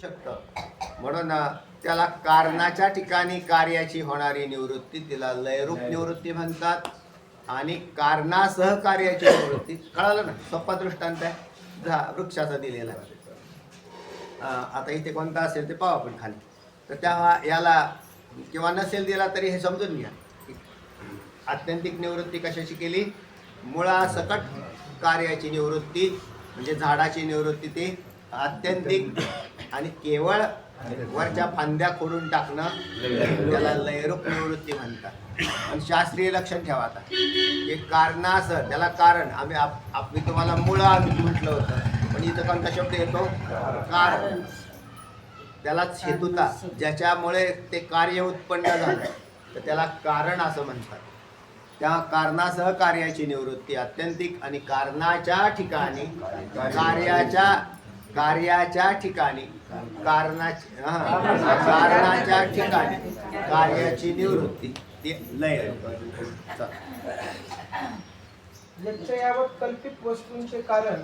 शकतं म्हणून त्याला कारणाच्या ठिकाणी कार्याची होणारी निवृत्ती तिला लयरूप निवृत्ती म्हणतात. आणि कारणासह कार्याची निवृत्ती कळालं ना, सोपा दृष्टांत आहे वृक्षाचा दिलेला. आता इथे कोणता असेल ते पाहू आपण खाली. तर त्या याला किंवा नसेल दिला तरी हे समजून घ्या. आत्यंतिक निवृत्ती कशाची केली? मुळासकट कार्याची निवृत्ती म्हणजे झाडाची निवृत्ती ती आत्यंतिक, आणि केवळ वरच्या फांद्या खोडून टाकणं त्याला लयरूप निवृत्ती म्हणतात. आणि शास्त्रीय लक्षण ठेवा. आता एक कारणासह त्याला कारण मी तुम्हाला मुळ म्हटलं होतं, पण इथं कोणता शब्द येतो? कारण. त्यालाच हेतुता ज्याच्यामुळे ते कार्य उत्पन्न झालं तर त्याला कारण असं म्हणतात. त्या कारणासह कार्याची निवृत्ती आत्यंतिक, आणि कारणाच्या ठिकाणी कार्याच्या ठिकाणी कारणाच्या ठिकाणी कार्याची निवृत्ती ती लय. यच्चयावत कल्पित वस्तूंचे कारण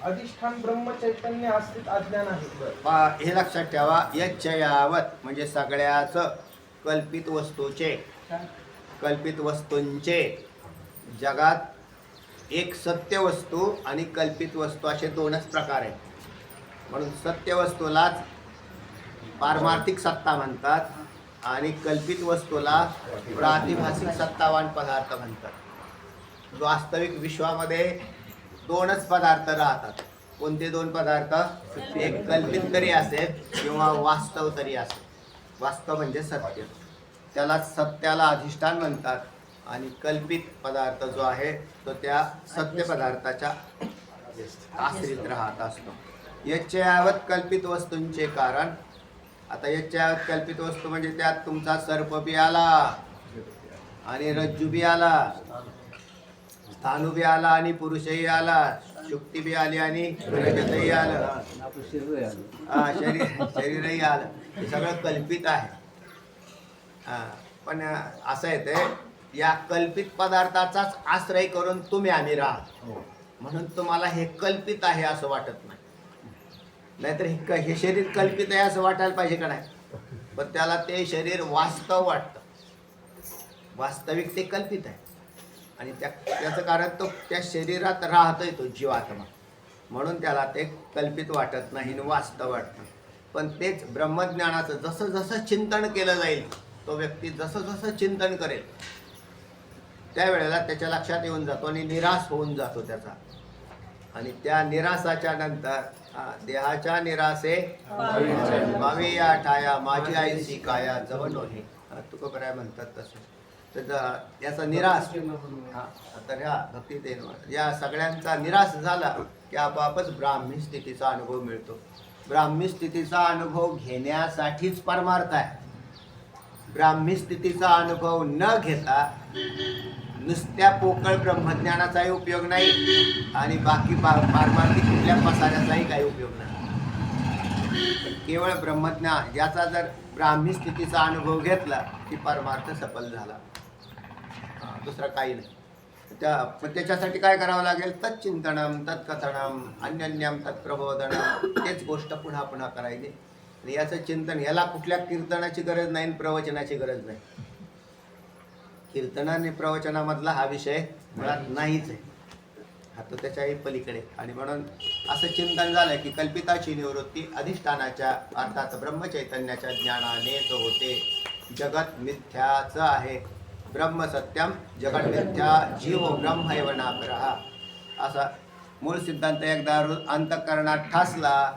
अधिष्ठान ब्रह्म चैतन्य आश्रित अज्ञान आहे. हे लक्षात ठेवा. यच्चयावत म्हणजे सगळ्याच कल्पित वस्तूंचे जगात एक सत्य वस्तू आणि कल्पित वस्तू असे दोनच प्रकार आहेत. म्हणून सत्य वस्तूलाच पारमार्थिक सत्ता म्हणतात आणि कल्पित वस्तूला प्रातिभासिक सत्तावान पदार्थ म्हणतात. वास्तविक विश्वामध्ये दोनच पदार्थ राहतात. कोणते दोन पदार्थ? एक कल्पित तरी असेल किंवा वास्तव तरी असेल. वास्तव म्हणजे सत्य, त्याला सत्याला अधिष्ठान म्हणतात. आणि कल्पित पदार्थ जो आहे तो त्या सत्य पदार्थाच्या आश्रित राहत असतो. यच्चयावत कल्पित वस्तूंचे कारण. आता यच्चयावत कल्पित वस्तू म्हणजे त्यात तुमचा सर्प बी आला आणि रज्जू बी आला, स्थाणू बी आला आणि पुरुषही आला, शुक्ती बी आली आणि रजतही आलं, शरीरही आलं. हे सगळं कल्पित आहे. पण असं येते, या कल्पित पदार्थाचाच आश्रय करून तुम्ही आम्ही राहत, म्हणून तुम्हाला हे कल्पित आहे असं वाटत नाही. नाहीतर हे शरीर कल्पित आहे असं वाटायला पाहिजे का नाही? पण त्याला ते शरीर वास्तव वाटतं. वास्तविक ते कल्पित आहे आणि त्याचं कारण तो त्या शरीरात राहतोय तो जीवात्मा, म्हणून त्याला ते कल्पित वाटत नाही, वास्तव वाटतं. पण तेच ब्रह्मज्ञानाचं जसं जसं चिंतन केलं जाईल, तो व्यक्ती जसं जसं चिंतन करेल त्यावेळेला त्याच्या लक्षात येऊन जातो आणि निराश होऊन जातो त्याचा. आणि त्या निराशाच्या नंतर देहाच्या निराशे भावी या ठाया माझी आईची काया जवळ हे तुकोबराय म्हणतात तसं. तर याचा निराश तर ह्या भक्ती या सगळ्यांचा निराश झाला की आपोआपच ब्राह्मी स्थितीचा अनुभव मिळतो. ब्राह्मी स्थितीचा अनुभव घेण्यासाठीच परमार्थ आहे. ब्राह्मी स्थितीचा अनुभव न घेता नुसत्या पोकळ ब्रह्मज्ञानाचाही उपयोग नाही आणि बाकी पारमार्थिक कुठल्या पसाऱ्याचाही काही उपयोग नाही. केवळ ब्रह्मज्ञान याचा जर ब्राह्मी स्थितीचा अनुभव घेतला की परमार्थ सफल झाला, दुसरं काही नाही. त्याच्यासाठी काय करावं लागेल? तच्चिंतनम तत्कथनम अन्यन्यम तत्प्रबोधनम. तेच गोष्ट पुन्हा पुन्हा करायची. आणि याचं चिंतन, याला कुठल्या कीर्तनाची गरज नाही, प्रवचनाची गरज नाही. कीर्तन आणि प्रवचनामधला हा विषय मुळात नाहीच आहे, हा तो त्याच्याही पलीकडे. आणि म्हणून असं चिंतन झालं की कल्पिताची निवृत्ती अधिष्ठानाच्या अर्थात ब्रह्मचैतन्याच्या ज्ञानानेच होते. जगत मिथ्याच आहे, ब्रह्म सत्यम जगत मिथ्या, जीव ब्रह्मैव नापरः. असा मूळ सिद्धांत एकदा अंतःकरणात ठासला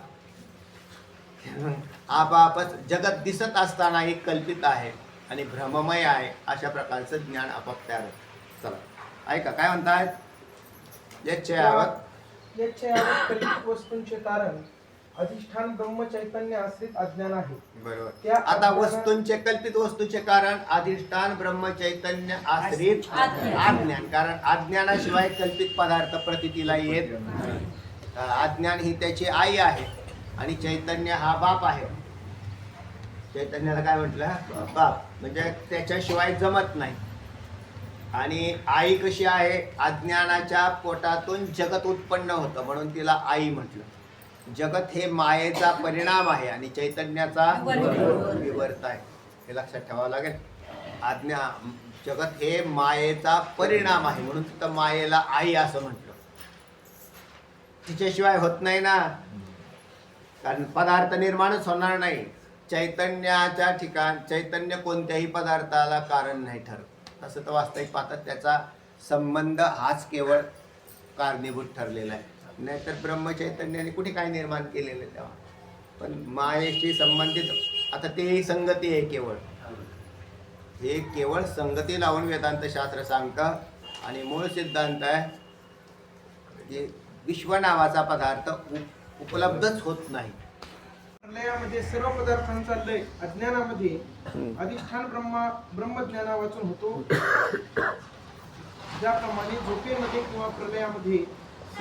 आपापच जगत दिसत असतानाही कल्पित आहे आणि भ्रममय आहे, अशा प्रकारचं ज्ञान आपाप तयार होतं. चला ऐका काय म्हणतायत. यच्चयावत कल्पित वस्तूंचे कारण अधिष्ठान ब्रह्म चैतन्य आश्रित अज्ञान आहे. बरोबर. आता वस्तूंचे कल्पित वस्तूचे कारण अधिष्ठान ब्रह्म चैतन्य आश्रित अज्ञान. कारण अज्ञानाशिवाय कल्पित पदार्थ प्रतीला येत. अज्ञान ही त्याची आई आहे आणि चैतन्य हा बाप आहे. चैतन्याला काय म्हटलं? बाप. म्हणजे त्याच्याशिवाय जमत नाही. आणि आई कशी आहे? अज्ञानाच्या पोटातून जगत उत्पन्न होतं म्हणून तिला आई म्हटलं. जगत हे मायेचा परिणाम आहे आणि चैतन्याचा विवर्त आहे, हे लक्षात ठेवावं लागेल. जगत हे मायेचा परिणाम आहे म्हणून तिथं मायेला आई असं म्हटलं. तिच्याशिवाय होत नाही ना, कारण पदार्थ निर्माणच होणार नाही. चैतन्याच्या चैतन्य कोणत्याही पदार्थाला कारण नाही ठरत. तसं तर वास्तविक पाहतात त्याचा संबंध हाच केवळ कारणीभूत ठरलेला आहे. नाहीतर ब्रह्मचैतन्याने कुठे काय निर्माण केलेलं तेव्हा. पण मायेशी संबंधित आता तेही संगती आहे केवळ. हे केवळ संगती लावून वेदांत शास्त्र सांगतं आणि मूळ सिद्धांत आहे की विश्व नावाचा पदार्थ उपलब्धच होत नाही. प्रलयामध्ये सर्व पदार्थांचा लय अज्ञानामध्ये अधिष्ठान ब्रह्मज्ञाना वाचून होतो. ज्याप्रमाणे झोपेमध्ये किंवा प्रलयामध्ये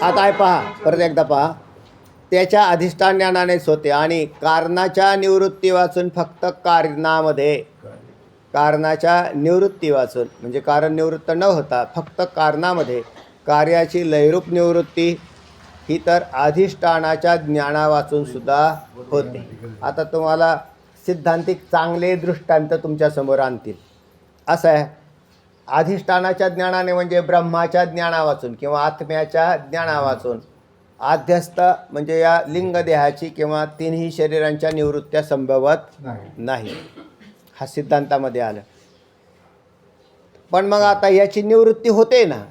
आता आहे पहा, परत एकदा पहा. त्याच्या अधिष्ठान ज्ञानानेच होते आणि कारणाच्या निवृत्ती वाचून फक्त कारणाच्या निवृत्ती वाचून म्हणजे कारण निवृत्त न होता फक्त कारणामध्ये कार्याची लयरूप निवृत्ती ही तर अधिष्ठानाच्या ज्ञाना वाचून सुद्धा होते. आता तुम्हाला सिद्धांतिक चांगले दृष्टांत तुमच्यासमोर आणतील. असं आहे, अधिष्ठानाच्या ज्ञानाने म्हणजे ब्रह्माच्या ज्ञाना वाचून किंवा आत्म्याच्या ज्ञाना वाचून आध्यस्थ म्हणजे या लिंगदेहाची किंवा तिन्ही शरीरांच्या निवृत्त्या संभवत नाही. हा सिद्धांतामध्ये आलं. पण मग आता याची निवृत्ती होते ना.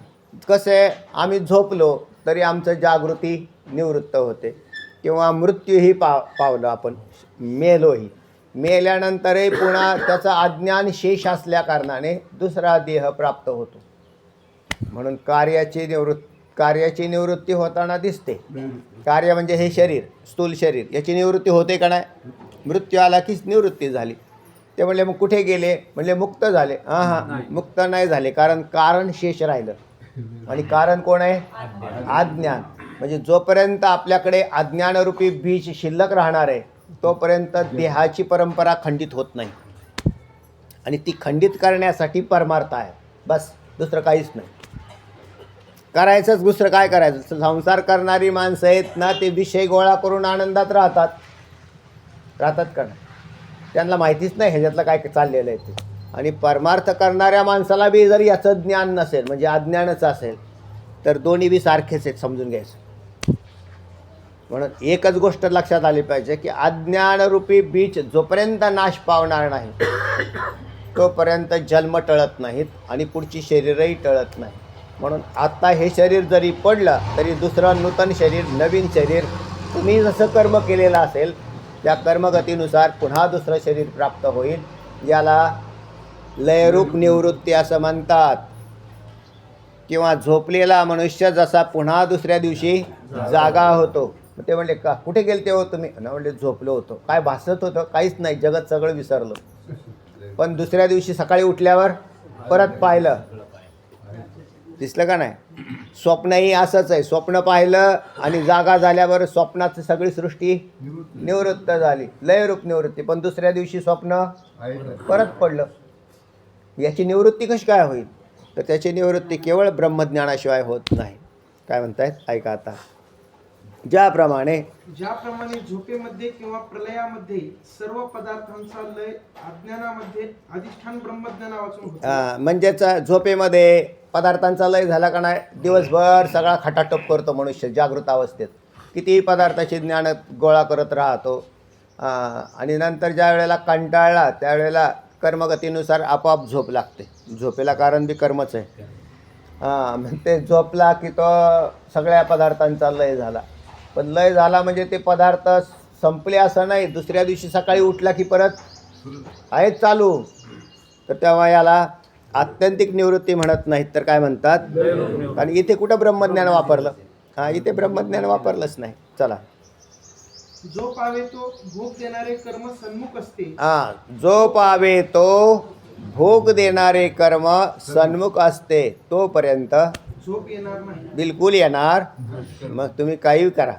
कसं आहे, आम्ही झोपलो तरी आमचं जागृती निवृत्त होते किंवा मृत्यूही पावलं आपण, मेलोही. मेल्यानंतरही पुन्हा त्याचं अज्ञान शेष असल्या कारणाने दुसरा देह प्राप्त होतो. म्हणून कार्याची निवृत्ती होताना दिसते. कार्य म्हणजे हे शरीर, स्थूल शरीर, याची निवृत्ती होते का नाही. मृत्यू आला कीच निवृत्ती झाली. ते म्हणले मग कुठे गेले, म्हणले मुक्त झाले. हां, मुक्त नाही झाले, कारण शेष राहिलं. आणि कारण कोण आहे, अज्ञान. म्हणजे जोपर्यंत आपल्याकडे अज्ञानरूपी बीज शिल्लक राहणार आहे तोपर्यंत देहाची परंपरा खंडित होत नाही. आणि ती खंडित करण्यासाठी परमार्थ आहे, बस, दुसरं काहीच नाही. करायचंच दुसरं काय करायचं. संसार करणारी माणसं आहेत ना, ते विषय गोळा करून आनंदात राहतात का नाही. त्यांना माहितीच नाही ह्याच्यातलं काय चाललेलं आहे ते. आणि परमार्थ करणाऱ्या माणसाला बी जर याचं ज्ञान नसेल म्हणजे अज्ञानच असेल तर दोन्ही बी सारखेच आहेत, समजून घ्यायचं. म्हणून एकच गोष्ट लक्षात आली पाहिजे की अज्ञानरूपी बीज जोपर्यंत नाश पावणार नाही तोपर्यंत जन्म टळत नाहीत आणि पुढची शरीरही टळत नाही. म्हणून आता हे शरीर जरी पडलं तरी दुसरं नूतन शरीर, नवीन शरीर तुम्ही जसं कर्म केलेलं असेल त्या कर्मगतीनुसार पुन्हा दुसरं शरीर प्राप्त होईल. याला लयरूप निवृत्ती असं म्हणतात. किंवा झोपलेला मनुष्य जसा पुन्हा दुसऱ्या दिवशी जागा होतो. ते म्हणले का कुठे गेलते हो तुम्ही, म्हणले झोपलो होतो. काय भासत होतं, काहीच नाही, जगत सगळं विसरलं. पण दुसऱ्या दिवशी सकाळी उठल्यावर परत पाहिलं, दिसलं का नाही. स्वप्नही असंच आहे. स्वप्न पाहिलं आणि जागा झाल्यावर स्वप्नाची सगळी सृष्टी निवृत्त झाली, लयरूप निवृत्ती. पण दुसऱ्या दिवशी स्वप्न परत पडलं. याची निवृत्ती कशी काय होईल, तर त्याची निवृत्ती केवळ ब्रह्मज्ञानाशिवाय होत नाही. काय म्हणतायत ऐका आता. ज्याप्रमाणे झोपेमध्ये किंवा प्रलयामध्ये सर्व पदार्थांचा लय अज्ञानामध्ये अधिष्ठान ब्रह्मज्ञाना वाचून होतो. म्हणजेच झोपेमध्ये पदार्थांचा लय झाला का नाही, दिवसभर सगळा खटाटप करतो मनुष्य जागृत अवस्थेत. कितीही पदार्थाचे ज्ञान गोळा करत राहतो. आणि नंतर ज्या वेळेला कंटाळला त्यावेळेला कर्मगतीनुसार आपोआप झोप लागते. झोपेला कारण बी कर्मच आहे. मग ते झोपला की तो सगळ्या पदार्थांचा लय झाला. पण लय झाला म्हणजे ते पदार्थ संपले असं नाही. दुसऱ्या दिवशी सकाळी उठला की परत आहेत चालू. तर तेव्हा याला आत्यंतिक निवृत्ती म्हणत नाहीत तर काय म्हणतात. कारण इथे कुठं ब्रह्मज्ञान वापरलं. इथे ब्रह्मज्ञान वापरलंच नाही. चला. जो पावे तो भोग देणारे कर्म सन्मुख असते. जो पावे तो भोग देणारे कर्म सन्मुख असते तोपर्यंत झोप येणार नाही, बिलकुल येणार. मग तुम्ही काही करा.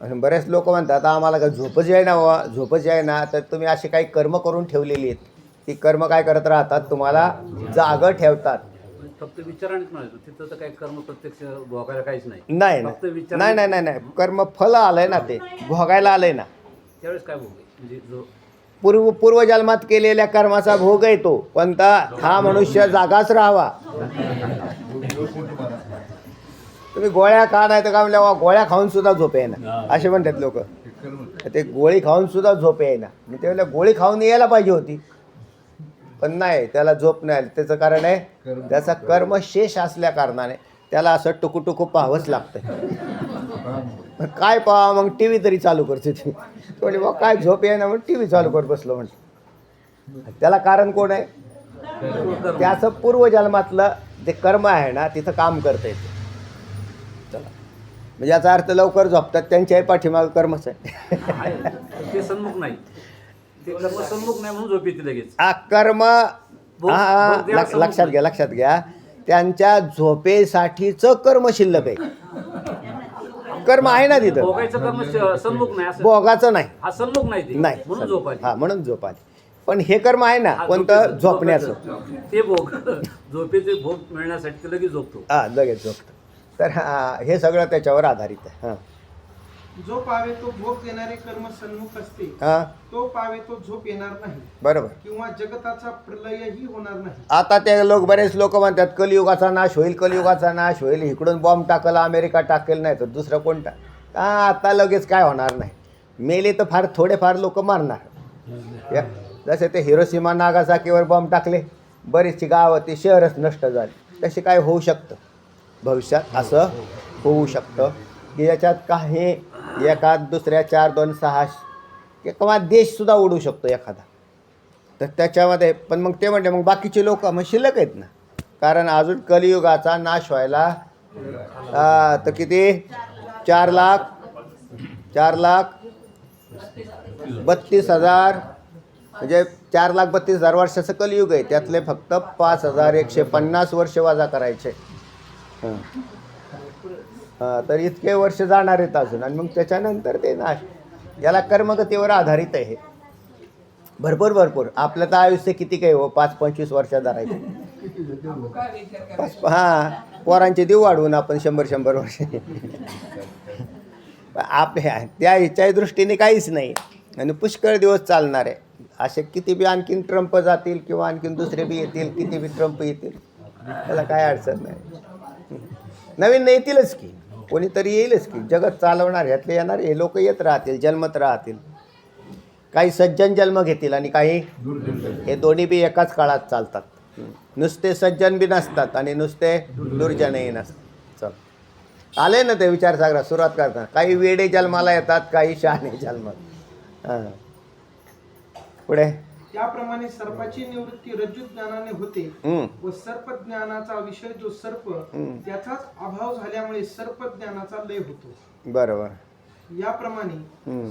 आणि बरेच लोक म्हणतात आम्हाला का झोपच आहे ना, झोपच आहे ना. तर तुम्ही असे काही कर्म करून ठेवलेली आहेत. ती कर्म काय करत राहतात, तुम्हाला जागं ठेवतात. फक्त विचारानेच म्हणायचो, तिथं तर काही कर्म प्रत्यक्ष भोगायला काहीच नाही. नाही फक्त नाही विचार नाही नाही नाही नाही कर्म फल आलंय ना, ते भोगायला आलंय ना. त्यावेळेस काय भोग आहे? म्हणजे जो पूर्वजन्मात केलेल्या कर्माचा भोग आहे तो. पण हा मनुष्य जागाच राहावा. तुम्ही गोळ्या खा, नाही तर काय म्हणल्या गोळ्या खाऊन सुद्धा झोप येईना असे म्हणतात लोक. ते गोळी खाऊन सुद्धा झोप येईना. मी ते म्हणलं गोळी खाऊन यायला पाहिजे होती, पण नाही, त्याला झोप नाही आली. त्याचं कारण आहे त्याचा कर्म शेष असल्या कारणाने त्याला असं टुकूटुकू पाहावंच लागतं. काय पाहा मग, टी व्ही तरी चालू करते ती. थोडी बा काय झोप येईना म्हणून टी व्ही चालू करत बसलो म्हटलं. त्याला कारण कोण आहे? त्याचं पूर्वजन्मातलं जे कर्म आहे ना, तिथं काम करता येते. चला, म्हणजे याचा अर्थ लवकर झोपतात त्यांच्याही पाठीमागं कर्मच आहे. ते सन्मुख नाही, ते कर्म सन्मुख नाही म्हणून झोप येते लगेच. कर्म भोग- हा भोग द्या, सन्मुख लक्षात घ्या, लक्षात घ्या. त्यांच्या झोपेसाठीचं कर्म शिल्लक आहे. कर्म आहे ना तिथं, भोगायचं कर्म सन्मुख नाही, असं भोगाचं नाही. हा सन्मुख नाही, ते नाही म्हणून झोप आली. हा, म्हणून झोप आली. पण हे कर्म आहे ना हा, कोणतं? झोपण्याचं. ते भोग झोपेचे भोग मिळण्यासाठी ते लगेच झोपतो. हा, लगेच झोपतं. तर हे सगळं त्याच्यावर आधारित आहे. हां जो पावे तो भोग देणारे कर्म सन्मुख असते, हां, तो पावे तो झोप येणार नाही बरोबर. किंवा जगताचा प्रलयही होणार नाही. आता ते बरेच लोक म्हणतात कलियुगाचा नाश होईल, कलियुगाचा नाश होईल, इकडून बॉम्ब टाकला अमेरिका टाकेल, नाही तर दुसरं कोणता. आता लगेच काय होणार नाही. मेले तर फार थोडेफार लोक मारणार. जसे ते हिरोशिमा नागासाकीवर बॉम्ब टाकले, बरीचशी गावं ती शहरच नष्ट झाली. तसे काय होऊ शकतं भविष्यात, असं होऊ शकतं की याच्यात काही एखाद दुसऱ्या 4, 2, 6 किंवा देशसुद्धा उडू शकतो एखादा. तर त्याच्यामध्ये पण मग ते म्हणते मग बाकीचे लोक मग शिल्लक आहेत ना, कारण अजून कलियुगाचा नाश व्हायला तर किती 4,32,000 म्हणजे 4,32,000 वर्षाचं कलियुग आहे. त्यातले फक्त 5,150 वर्ष वजा करायचे. तर इतके वर्ष जाणार आहेत अजून, आणि मग त्याच्यानंतर ते नाश. याला कर्मगतीवर आधारित आहे. भरपूर आपलं तर आयुष्य किती काही हो, 5-25 वर्षात धरायचे. हां, पोरांचे देऊ वाढवून आपण 100-100 वर्ष. आपल्या त्या ह्याच्या दृष्टीने काहीच नाही, आणि पुष्कळ दिवस चालणार आहे. असे किती बी आणखीन ट्रम्प जातील किंवा आणखीन दुसरे बी येतील, किती बी ट्रम्प येतील, त्याला काय अडचण नाही. नवीन येतीलच की, कोणीतरी येईलच की. जगत चालवणार ह्यातले येणार, हे लोक येत राहतील, जन्मत राहतील. काही सज्जन जन्म घेतील आणि काही हे दोन्ही बी एकाच काळात चालतात. नुसते सज्जन बी नसतात आणि नुसते दुर्जनही नसतात. चल, आले ना ते विचारसागरात सुरुवात करतात. काही वेडे जन्माला येतात, काही शहाणे जन्माला. हां, पुढे त्याप्रमाणे सर्पाची निवृत्ती रज्जू ज्ञानाने होते व सर्प ज्ञानाचा विषय जो सर्प त्याचाच अभाव झाल्यामुळे सर्प ज्ञानाचा लय होतो. बरोबर. याप्रमाणे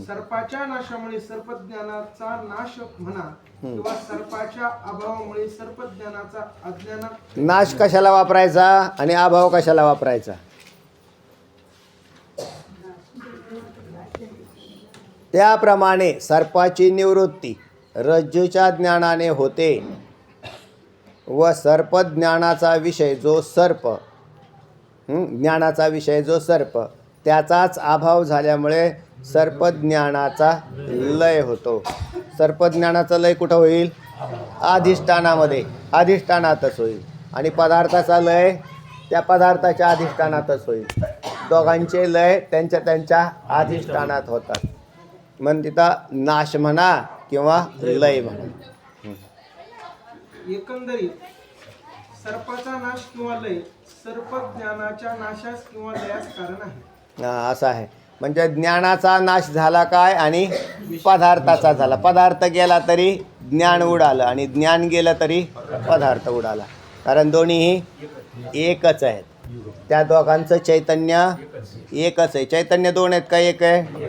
सर्पाच्या नाशामुळे सर्प ज्ञानाचा नाश म्हणा किंवा सर्पाच्या अभावामुळे सर्प ज्ञानाचा अज्ञानात नाश कशाला वापरायचा आणि अभाव कशाला वापरायचा? त्याप्रमाणे सर्पाची निवृत्ती रज्जूच्या ज्ञानाने होते व सर्पज्ञानाचा विषय जो सर्प ज्ञानाचा विषय जो सर्प त्याचाच अभाव झाल्यामुळे सर्पज्ञानाचा लय होतो. सर्पज्ञानाचा लय कुठं होईल? अधिष्ठानामध्ये, अधिष्ठानातच होईल. आणि पदार्थाचा लय त्या पदार्थाच्या अधिष्ठानातच होईल. दोघांचे लय त्यांच्या त्यांच्या अधिष्ठानात होतात. मग तिथं नाश म्हणा किंवा लय म्हणा. एकंदरीत सर्पाचा नाश किंवा लय सर्प ज्ञानाच्या नाशास किंवा लयास कारण आहे. असं आहे. म्हणजे ज्ञानाचा नाश झाला काय आणि पदार्थाचा झाला. पदार्थ गेला तरी ज्ञान उडालं आणि ज्ञान गेलं तरी पदार्थ उडाला. कारण दोन्हीही एकच आहेत. त्या दोघांचं चैतन्य एकच आहे. चैतन्य दोन आहेत का एक आहे?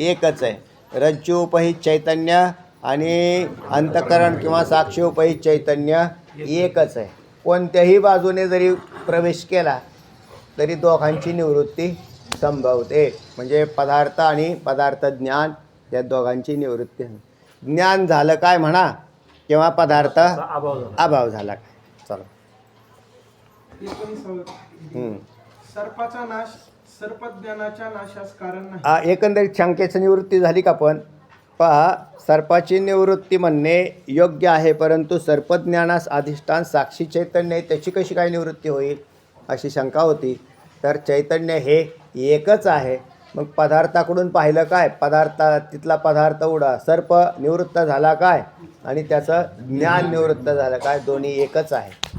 एकच आहे. रज्जूपहित चैतन्य आणि अंतःकरण किंवा साक्षीपहित चैतन्य एकच आहे. कोणत्याही बाजूने जरी प्रवेश केला तरी दोघांची निवृत्ती संभवते. म्हणजे पदार्थ आणि पदार्थ ज्ञान या दोघांची निवृत्ती. ज्ञान झालं काय म्हणा किंवा पदार्थ अभाव झाला. अभाव झाला काय. चला. 19 सर्पाचा नाश सर्पज्ञानाच्या नाशास कारण नाही. एकंदरीत शंकेची निवृत्ती झाली का? पण पहा, सर्पाची निवृत्ती म्हणणे योग्य आहे, परंतु सर्पज्ञानास अधिष्ठान साक्षी चैतन्य आहे, त्याची कशी काय निवृत्ती होईल अशी शंका होती. तर चैतन्य हे एकच आहे. मग पदार्थाकडून पाहिलं काय? तिथला पदार्थ उडा, सर्प निवृत्त झाला काय आणि त्याचं ज्ञान निवृत्त झालं काय? दोन्ही एकच आहे.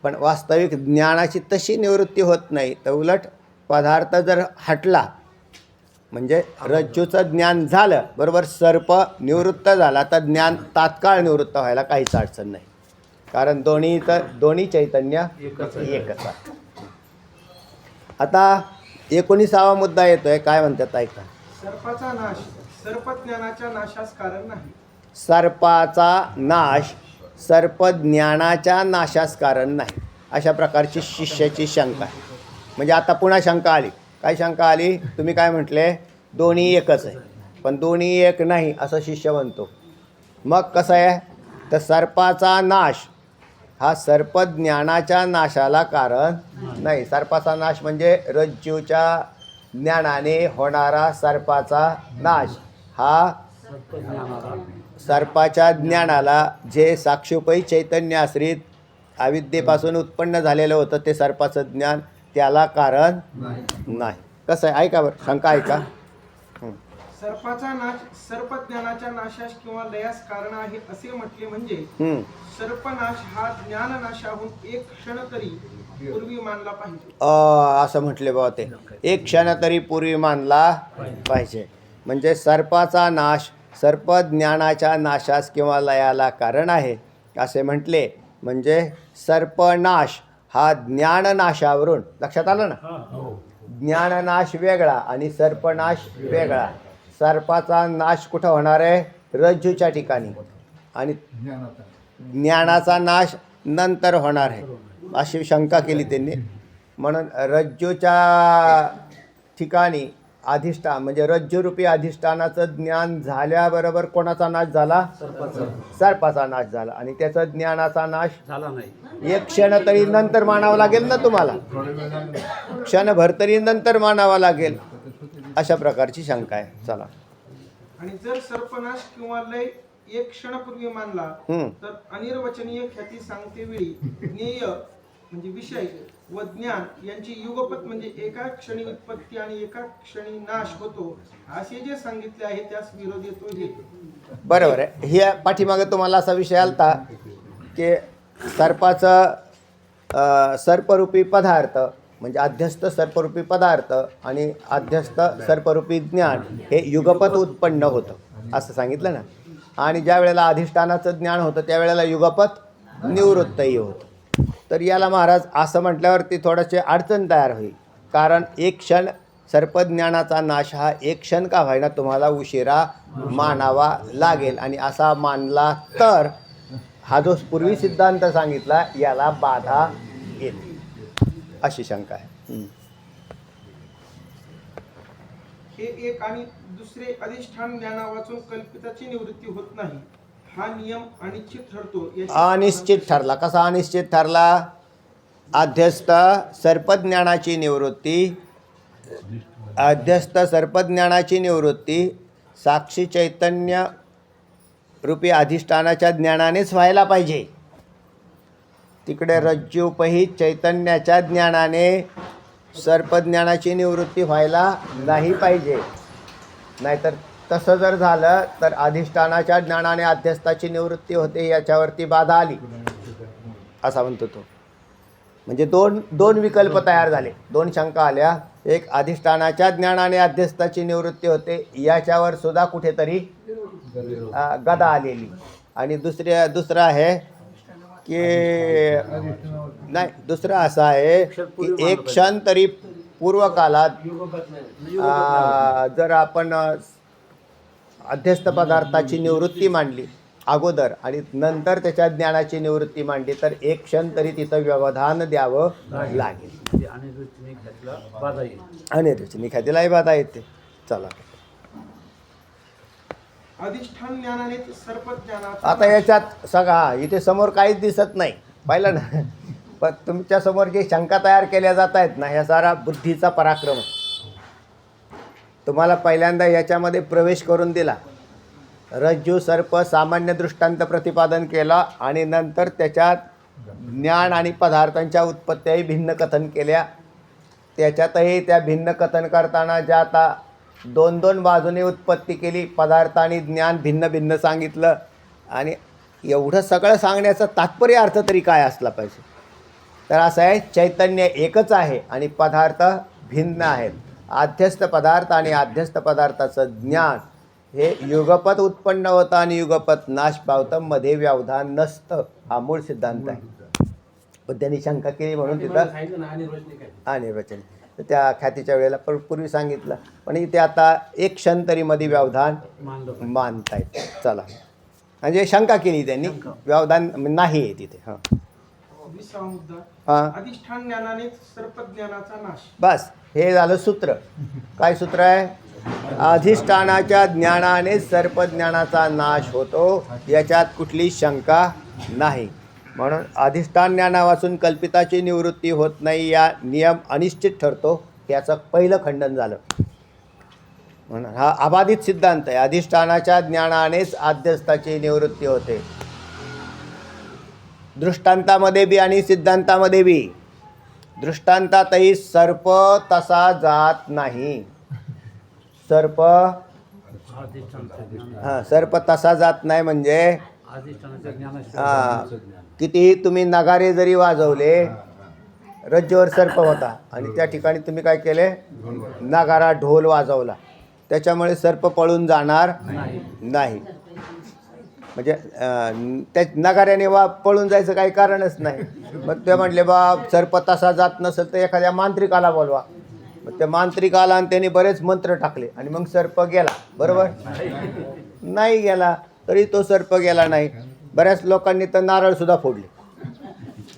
पण वास्तविक ज्ञानाची तशी निवृत्ती होत नाही. तर उलट पदार्थ जर हटला म्हणजे रज्जूचं ज्ञान झालं बरोबर, सर्प निवृत्त झाला तर ज्ञान तात्काळ निवृत्त व्हायला काहीच अडचण नाही, कारण दोन्ही चैतन्य एकच आहे. आता 19वा मुद्दा येतोय, काय म्हणतात ऐका. सर्पाचा नाश सर्पज्ञानाच्या नाशास कारण नाही. सर्पाचा नाश सर्पज्ञानाच्या नाशास कारण नाही, अशा प्रकारची शिष्याची शंका आहे. म्हणजे आता पुन्हा शंका आली. काय शंका आली? तुम्ही काय म्हटले? दोन्ही एकच आहे, पण दोन्ही एक नाही असं शिष्य म्हणतो. मग कसं आहे? तर सर्पाचा नाश हा सर्पज्ञानाच्या नाशाला कारण नाही. सर्पाचा नाश म्हणजे रज्जूच्या ज्ञानाने होणारा सर्पाचा नाश हा सर्पाच्या ज्ञानाला जे साक्षोपयी चैतन्य आश्रित अविद्येपासून उत्पन्न झालेलं होतं ते सर्पाचं ज्ञान त्याला कारण नाही. कसं आहे ऐका बरं, शंका ऐका. सर्पाचा नाश सर्पज्ञानाच्या नाशास किंवा लयास कारण आहे असे म्हटले म्हणजे सर्पनाश हा ज्ञाननाशाहून एक क्षण तरी पूर्वी मानला पाहिजे. असं म्हटले बाबा, ते एक क्षण तरी पूर्वी मानला पाहिजे. म्हणजे सर्पाचा नाश सर्पज्ञानाच्या नाशास किंवा लयाला कारण आहे असे म्हटले म्हणजे सर्पनाश हा ज्ञाननाशावरून, लक्षात आलं ना? ज्ञाननाश वेगळा आणि सर्पनाश वेगळा. सर्पाचा नाश कुठं होणार आहे? रज्जूच्या ठिकाणी, आणि ज्ञानाचा नाश नंतर होणार आहे अशी शंका केली त्यांनी. म्हणून रज्जूच्या ठिकाणी अधिष्ठान म्हणजे रज्जूरूपी अधिष्ठानाचं ज्ञान झाल्याबरोबर कोणाचा नाश झाला? सर्पाचा नाश झाला, आणि त्याचा ज्ञानाचा नाश झाला नाही. एक क्षण तरी नंतर मानावं लागेल ना तुम्हाला, क्षणभर तरी नंतर मानावा लागेल, अशा प्रकारची शंका आहे. चला. आणि जर सर्पनाश किंवा लय एक क्षणापूर्वी मानला तर अनिर्वचनीय ख्याती सांगते वेळी ज्ञेय म्हणजे विषय व ज्ञान यांची युगपत म्हणजे एका क्षणी उत्पत्ती आणि एका क्षणी नाश होतो असे जे सांगितले आहे त्यास विरोध येतो. हे बरोबर आहे. हे पाठीमागे तुम्हाला असा विषय आलता की सर्पाचं सर्परूपी पदार्थ म्हणजे अध्यस्त सर्परूपी पदार्थ आणि अध्यस्त सर्परूपी ज्ञान हे युगपत उत्पन्न होतं असं सांगितलं ना. आणि ज्या वेळेला अधिष्ठानाचं ज्ञान होतं त्यावेळेला युगपत निवृत्तही होतं. तर याला महाराज असं म्हटल्यावरती थोडंसे अडचण तयार होईल, कारण एक क्षण सर्पज्ञानाचा नाश हा एक क्षण का व्हायना तुम्हाला उशिरा मानावा लागेल, आणि असा मानला तर हा जो पूर्वी सिद्धांत सांगितला याला बाधा येते अशी शंका आहे. हे एक आणि दुसरे अधिष्ठान ज्ञाना वाचून कल्पिताची निवृत्ती होत नाही हा नियम अनिश्चित ठरतो. अनिश्चित ठरला. कसा अनिश्चित ठरला? अध्यस्त सर्पज्ञानाची निवृत्ती साक्षी चैतन्य रूपी अधिष्ठानाच्या ज्ञानानेच व्हायला पाहिजे. तिकडे रज्जूपही चैतन्याच्या ज्ञानाने सर्पज्ञानाची निवृत्ती व्हायला नाही पाहिजे. नाहीतर तसं जर झालं तर अधिष्ठानाच्या ज्ञानाने अध्यस्थाची निवृत्ती होते, याच्यावरती बाधा आली असा म्हणतो तो. म्हणजे दोन विकल्प तयार झाले, दोन शंका आल्या. एक अधिष्ठानाच्या ज्ञानाने अध्यस्थाची निवृत्ती होते याच्यावर सुद्धा कुठेतरी गदा आलेली, आणि दुसरं आहे की नाही, दुसरं असं आहे की एक क्षण तरी पूर्वकालात जर आपण अध्यस्त पदार्थाची निवृत्ती मांडली अगोदर आणि नंतर त्याच्या ज्ञानाची निवृत्ती मांडली तर एक क्षण तरी तिथं व्यवधान द्यावं लागेल. अनिर्वचनीय ख्यातीलाही बाधा येते. चला. अधिष्ठान ज्ञानाने सर्पज्ञानाचा आता याच्यात सगळा इथे समोर काहीच दिसत नाही, पाहिलं ना? पण तुमच्यासमोर जे शंका तयार केल्या जात आहेत ना, ह्या सारा बुद्धीचा पराक्रम आहे. तुम्हाला पहिल्यांदा याच्यामध्ये प्रवेश करून दिला, रज्जू सर्प सामान्य दृष्टांत प्रतिपादन केला आणि नंतर त्याच्यात ज्ञान आणि पदार्थांच्या उत्पत्त्याही भिन्न कथन केल्या. त्याच्यातही त्या भिन्न कथन करताना ज्या आता दोन दोन बाजूने उत्पत्ती केली, पदार्थ आणि ज्ञान भिन्न भिन्न सांगितलं. आणि एवढं सगळं सांगण्याचं तात्पर्य अर्थ तरी काय असला पाहिजे? तर असं आहे, चैतन्य एकच आहे आणि पदार्थ भिन्न आहेत. आध्यस्थ पदार्थ आणि आध्यस्थ पदार्थाचं ज्ञान हे युगपत उत्पन्न होतं आणि युगपत नाश पावतं, मध्ये व्यवधान नसतं. हा मूळ सिद्धांत आहे. पण त्यांनी शंका केली म्हणून तिथं अनिर्वचनीय, तर त्या ख्यातीच्या वेळेला पूर्वी सांगितलं. पण इथे आता एक क्षण तरी मध्ये व्यवधान मानतायत. चला, म्हणजे शंका केली त्यांनी, व्यवधान नाही आहे तिथे. हां 20वा मुद्दा, हां अधिष्ठान ज्ञानाने सर्पज्ञानाचा नाश. बस, हे झालं सूत्र. काय सूत्र आहे? अधिष्ठानाच्या ज्ञानाने सर्पज्ञानाचा नाश होतो, याच्यात कुठली शंका नाही. म्हणून अधिष्ठान ज्ञानापासून कल्पिताची निवृत्ती होत नाही, या नियम अनिश्चित ठरतो. याचं पहिलं खंडन झालं. म्हणून हा अबाधित सिद्धांत आहे. अधिष्ठानाच्या ज्ञानानेच आद्यस्थाची निवृत्ती होते, दृष्टांतामध्ये बी आणि सिद्धांतामध्ये बी. दृष्टांतातही सर्प तसा जात नाही. सर्प सर्प तसा जात नाही म्हणजे कितीही तुम्ही नगारे जरी वाजवले, रज्जूवर सर्प होता आणि त्या ठिकाणी तुम्ही काय केले? नगारा ढोल वाजवला, त्याच्यामुळे सर्प पळून जाणार नाही. म्हणजे त्या नगाऱ्याने पळून जायचं काही कारणच नाही. मग ते म्हटले बा सर्प तसा जात नसेल तर एखाद्या मांत्रिकाला बोलवा. मग त्या मांत्रिकाला आणि त्यांनी बरेच मंत्र टाकले आणि मग सर्प गेला. बरोबर? नाही गेला, तरी तो सर्प गेला नाही. बऱ्याच लोकांनी तर नारळसुद्धा फोडले.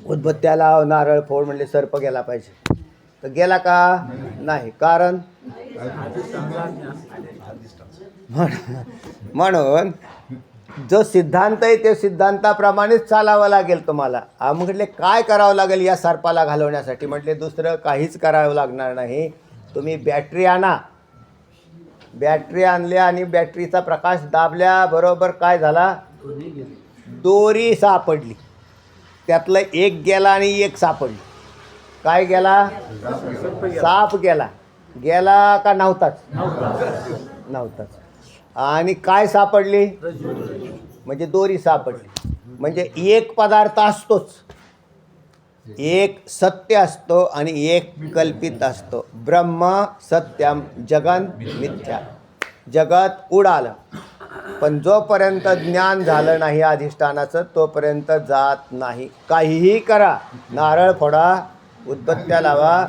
उदबत्त्या लाव, नारळ फोड, म्हणले सर्प गेला पाहिजे. तर गेला का? नाही. कारण म्हणून जो सिद्धांत आहे ते सिद्धांताप्रमाणेच चालावं लागेल तुम्हाला. म्हटले काय करावं लागेल या सर्पाला घालवण्यासाठी? म्हटले दुसरं काहीच करावं लागणार नाही. तुम्ही बॅटरी आणा. बॅटरी आणली आणि बॅटरीचा प्रकाश दाबल्याबरोबर काय झाला? दोरी सापडली. त्यातलं एक गेला आणि एक सापडली. काय गेला? साप गेला. गेला का नव्हताच? नव्हताच. आणि काय सापडली? म्हणजे दोरी सापडली. म्हणजे एक पदार्थ असतोच, एक सत्य असतो आणि एक कल्पित असतो. ब्रह्म सत्यम जगन मिथ्या. जगत उडालं, पण जोपर्यंत ज्ञान झालं नाही अधिष्ठानाचं तोपर्यंत जात नाही. काहीही करा, नारळ फोडा, उदबत्त्या लावा,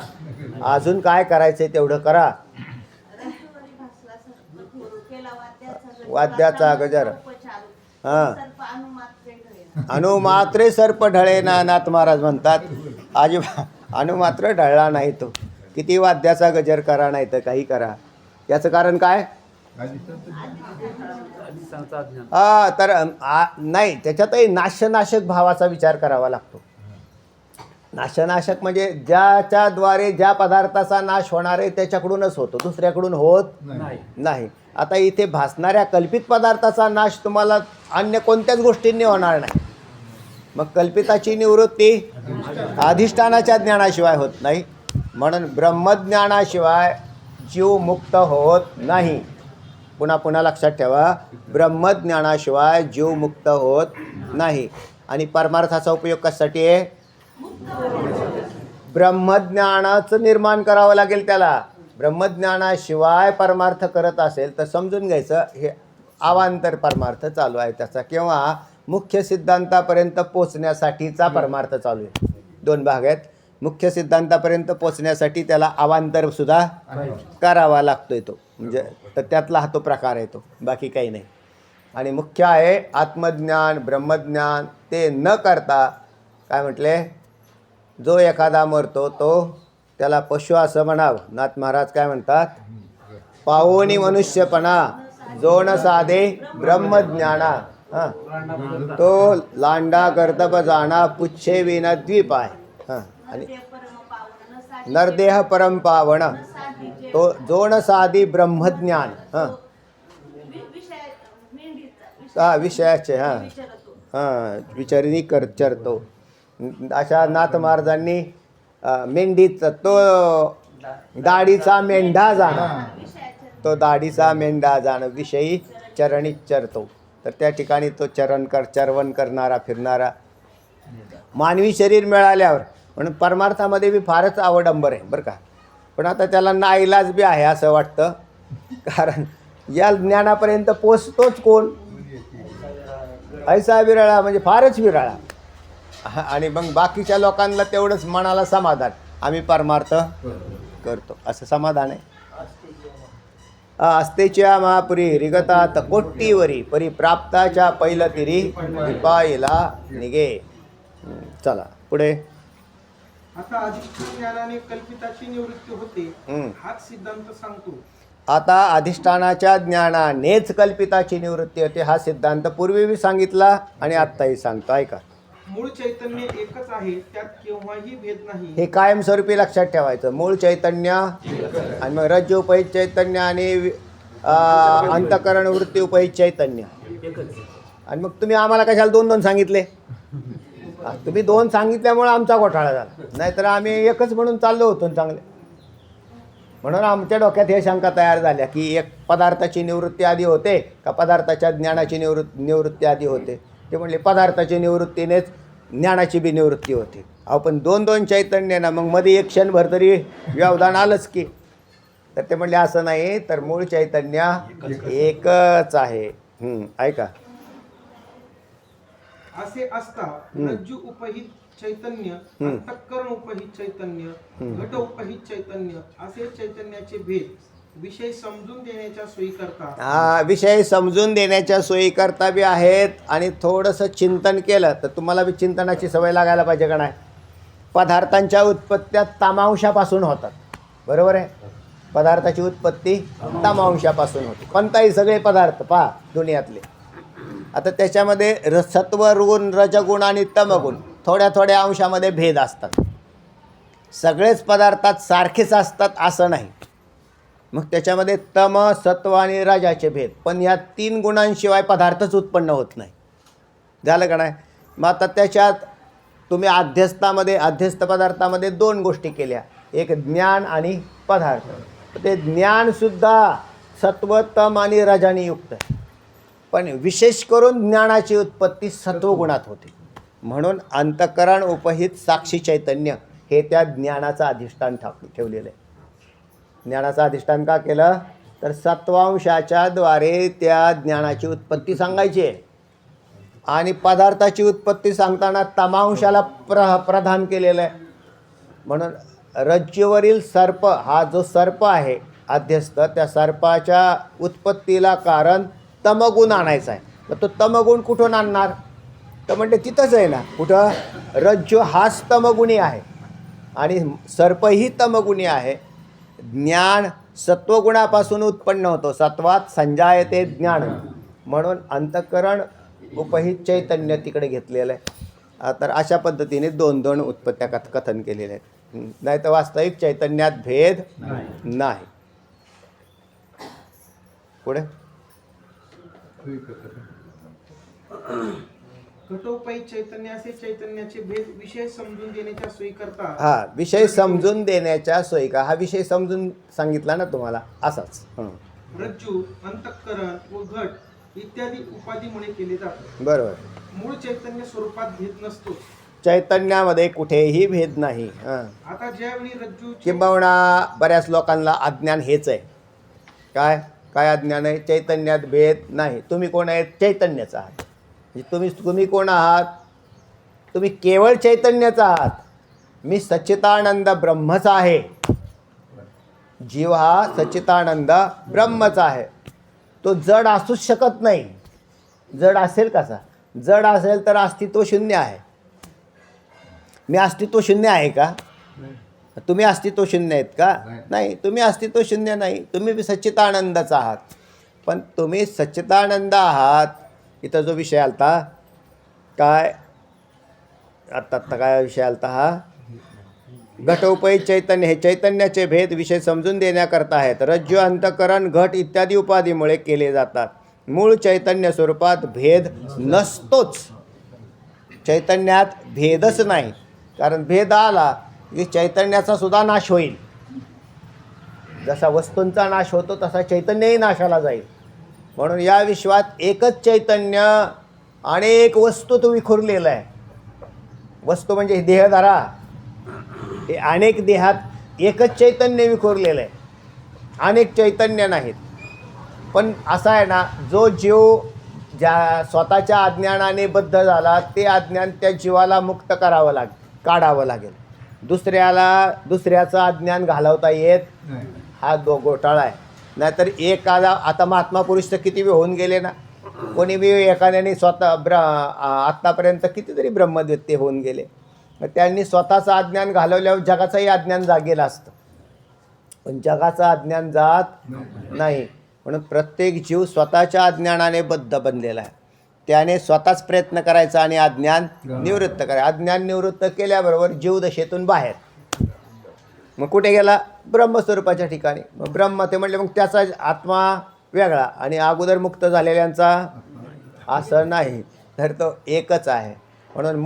अजून काय करायचं तेवढं करा. वाद्याचा गजर, हां, अनुमात्रे सर्प ढळे ना, नाथ महाराज म्हणतात. अनुमात्र ढळला नाही तो. किती वाद्याचा गजर करा, नाही तर काही करा. याचं कारण काय? तर नाही, त्याच्यातही नाशनाशक भावाचा विचार करावा लागतो. नाशनाशक म्हणजे ज्याच्याद्वारे ज्या पदार्थाचा नाश होणार आहे त्याच्याकडूनच होतो, दुसऱ्याकडून होत नाही. आता इथे भासणाऱ्या कल्पित पदार्थाचा नाश तुम्हाला अन्य कोणत्याच गोष्टींनी होणार नाही. मग कल्पिताची निवृत्ती अधिष्ठानाच्या ज्ञानाशिवाय होत नाही. म्हणून ब्रह्मज्ञानाशिवाय जीव मुक्त होत नाही. पुन्हा लक्षात ठेवा, ब्रह्मज्ञानाशिवाय जीव मुक्त होत नाही. आणि परमार्थाचा उपयोग कशासाठी आहे? ब्रह्मज्ञानाचं निर्माण करावं लागेल त्याला. ब्रह्मज्ञानाशिवाय परमार्थ करत असेल तर समजून घ्यायचं हे अवांतर परमार्थ चालू आहे त्याचा, किंवा मुख्य सिद्धांतापर्यंत पोचण्यासाठीचा परमार्थ चालू आहे. दोन भाग आहेत. मुख्य सिद्धांतापर्यंत पोचण्यासाठी त्याला अवांतरसुद्धा करावा लागतोय तो, म्हणजे तर त्यातला हा तो प्रकार आहे तो, बाकी काही नाही. आणि मुख्य आहे आत्मज्ञान, ब्रह्मज्ञान. ते न करता काय म्हटले? जो एखादा मरतो तो त्याला पशु असं म्हणावं. नाथ महाराज काय म्हणतात? पावोनी मनुष्यपणा जो न साधे ब्रह्मज्ञाना, तो लांडा कर्तब जाणा पुच्छे विना द्वीप आहे. हां आणि नरदेह परम पावन तो जो न साधी ब्रह्मज्ञान हां हां विषयाचे हां हां विचारिणी चरतो. अशा नाथ महाराजांनी मेंढीचा तो दाढीचा मेंढा जाणं तो दाढीचा मेंढा जाणं विषयी चरणी चरतो. तर त्या ठिकाणी तो चरवण करणारा फिरणारा मानवी शरीर मिळाल्यावर म्हणून परमार्थामध्ये बी फारच अवडंबर आहे बरं का. पण आता त्याला नाईलाज बी आहे असं वाटतं, कारण या ज्ञानापर्यंत पोचतोच कोण, ऐसा विरळा म्हणजे फारच विरळा. आणि मग बाकीच्या लोकांना तेवढंच मनाला समाधान, आम्ही परमार्थ करतो असं समाधान आहे. आस्तेच्या महापुरी रिगतात कोट्टीवरी परिप्राप्ताच्या पैलतिरी पायला निगे. चला पुढे. आता अधिष्ठान ज्ञानाने कल्पिताची निवृत्ती होते हाच सिद्धांत सांगतो. आता अधिष्ठानाच्या ज्ञानानेच कल्पिताची निवृत्ती होते हा सिद्धांत पूर्वी बी सांगितला आणि आत्ताही सांगतो. ऐका, मूळ चैतन्य एकच आहे, त्यात केव्हाही भेद नाही. हे कायमस्वरूपी लक्षात ठेवायचं. मूळ चैतन्य आणि मग रज्जू उपहित चैतन्य आणि अंतःकरण वृत्ती उपहित चैतन्य. आणि मग तुम्ही आम्हाला कशाला दोन दोन सांगितले? तुम्ही दोन सांगितल्यामुळे आमचा घोटाळा झाला, नाहीतर आम्ही एकच म्हणून चाललो होतो चांगले. म्हणून आमच्या डोक्यात हे शंका तयार झाल्या की एक पदार्थाची निवृत्ती आधी होते का पदार्थाच्या ज्ञानाची निवृत्ती आधी होते. ते म्हणले पदार्थाची निवृत्तीनेच ज्ञानाची बी निवृत्ती होते. अहो पण दोन दोन चैतन्य ना, मग मध्ये एक क्षणभर तरी व्यवधान आलंच की. तर ते म्हणले असं नाही, तर मूळ चैतन्य एकच आहे. ऐका, असे असता रज्जू उपहित चैतन्य, अंतःकरण उपहित चैतन्य, घट उपहित चैतन्य असे चैतन्याचे भेद विषय समजून देण्याच्या सोयी करता विषय समजून देण्याच्या सोयी करता बी आहेत. आणि थोडंसं चिंतन केलं तर तुम्हाला बी चिंतनाची सवय लागायला पाहिजे का नाही. पदार्थांच्या उत्पत्त्या तमांशापासून होतात, बरोबर आहे. पदार्थाची उत्पत्ती तमांशापासून होते. कोणताही सगळे पदार्थ पहा दुनियातले. आता त्याच्यामध्ये सत्वगुण रजगुण आणि तमगुण थोड्या थोड्या अंशामध्ये भेद असतात. सगळेच पदार्थात सारखेच असतात असं नाही. मग त्याच्यामध्ये तम सत्व आणि रजाचे भेद. पण या तीन गुणांशिवाय पदार्थच उत्पन्न होत नाही. झालं का नाही. मग आता त्याच्यात तुम्ही अध्यस्थ पदार्थामध्ये दोन गोष्टी केल्या, एक ज्ञान आणि पदार्थ. ते ज्ञानसुद्धा सत्व तम आणि रजाने युक्त आहे. पण विशेष करून ज्ञानाची उत्पत्ती सत्वगुणात होते. म्हणून अंतःकरण उपहित साक्षी चैतन्य हे त्या ज्ञानाचं अधिष्ठान ठेवलेलं आहे. ज्ञानाचं अधिष्ठान का केलं तर सत्वांशाच्या द्वारे त्या ज्ञानाची उत्पत्ती सांगायची आहे. आणि पदार्थाची उत्पत्ती सांगताना तमांशाला प्रधान केलेलं आहे. म्हणून रज्जूवरील सर्प हा जो सर्प आहे अध्यस्थ, त्या सर्पाच्या उत्पत्तीला कारण तमगुण आणायचा आहे. तर तो तमगुण कुठून आणणार तर म्हणजे तिथंच आहे ना. कुठं रज्जू हाच तमगुणी आहे आणि सर्पही तमगुणी आहे. ज्ञान सत्वगुणापासून उत्पन्न होतो, सत्वात संजायते ज्ञान. म्हणून अंतःकरण उपहित चैतन्य तिकडे घेतलेलं आहे. तर अशा पद्धतीने दोन दोन उत्पत्त्या कथन केलेले आहेत. नाही तर वास्तविक चैतन्यात भेद नाही. पुढे घटोपहित चैतन्य असे चैतन्याचे भेद विषय समजून देण्याच्या सोयी करता विषय समजून देण्याच्या सोयी का. हा विषय समजून सांगितला ना तुम्हाला असाच. रज्जू अंतःकरण व घट इत्यादी उपाधीमुळे केले जातात. बरोबर. मूळ चैतन्य स्वरूपात भेद नसतो. चैतन्यामध्ये कुठेही भेद नाही. आता ज्यावेळी रज्जू किंबहुना बऱ्याच लोकांना अज्ञान हेच आहे. काय काय अज्ञान आहे. चैतन्यात भेद नाही. तुम्ही कोण आहेत चैतन्याचा आहात. तुम्ही कोण आहात. तुम्ही केवळ चैतन्याचा आहात. मी सच्चिदानंद ब्रह्मच आहे. जीव हा सच्चिदानंद ब्रह्मच आहे. तो जड असूच शकत नाही. जड असेल कसा. जड असेल तर अस्तित्व शून्य आहे. मी अस्तित्व शून्य आहे का. तुम्ही अस्तित्व शून्य आहेत का. नाही, तुम्ही अस्तित्व शून्य नाही. तुम्ही सच्चिदानंदच आहात. पण तुम्ही सच्चिदानंद आहात. इथं जो विषय आलता काय आत्ता काय विषय आलता हा घटोपैत चैतन्य हे चैतन्याचे भेद विषय समजून देण्याकरता आहेत. रज्जू, अंतःकरण, घट इत्यादी उपाधीमुळे केले जातात. मूळ चैतन्य स्वरूपात भेद नसतोच. चैतन्यात भेदच नाही, कारण भेद आला की चैतन्याचा सुद्धा नाश होईल. जसा वस्तूंचा नाश होतो तसा चैतन्यही नाशाला जाईल. म्हणून या विश्वात एकच चैतन्य अनेक वस्तूत विखुरलेलं आहे. वस्तू म्हणजे देहधारा, हे अनेक देहात एकच चैतन्य विखुरलेलं आहे, अनेक चैतन्य नाहीत. पण असा आहे ना, जो जीव ज्या स्वतःच्या अज्ञानाने बद्ध झाला ते अज्ञान त्या जीवाला मुक्त करावं काढावं लागेल. दुसऱ्याचं अज्ञान घालवता येत हा घोटाळा आहे. नाहीतर एखादा आता महात्मा पुरुष तर किती बी होऊन गेले ना, कोणी बी एखाद्याने स्वतः आत्तापर्यंत कितीतरी ब्रह्मद्वित्य होऊन गेले. मग त्यांनी स्वतःचं अज्ञान घालवल्यावर जगाचंही अज्ञान जागेल असतं, पण जगाचं अज्ञान जात नाही. म्हणून प्रत्येक जीव स्वतःच्या अज्ञानाने बद्ध बनलेला आहे. त्याने स्वतःच प्रयत्न करायचा आणि अज्ञान निवृत्त करायचं. अज्ञान निवृत्त केल्याबरोबर जीवदशेतून बाहेर मग कुठे गेला? ब्रह्मस्वरूपाच्या ठिकाणी. मग ब्रह्म ते म्हणले, मग त्याचा आत्मा वेगळा आणि अगोदर मुक्त झालेल्यांचा असं नाही, तर तो एकच आहे. म्हणून